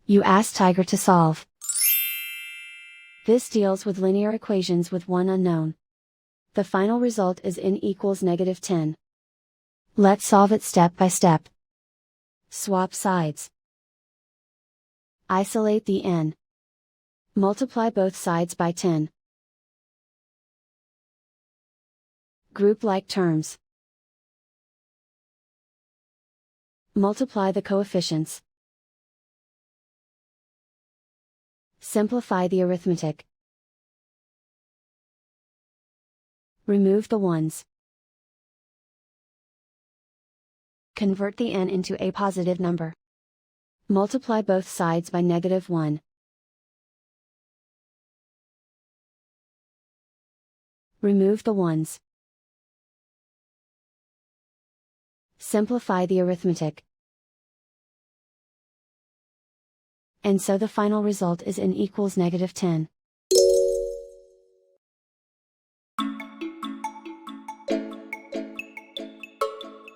You ask Tiger to solve. This deals with linear equations with one unknown. The final result is n equals -10. Let's solve it step by step. Swap sides. Isolate the n. Multiply both sides by 10. Group like terms. Multiply the coefficients. Simplify the arithmetic. Remove the ones. Convert the n into a positive number. Multiply both sides by -1. Remove the ones. Simplify the arithmetic. And so the final result is n equals -10.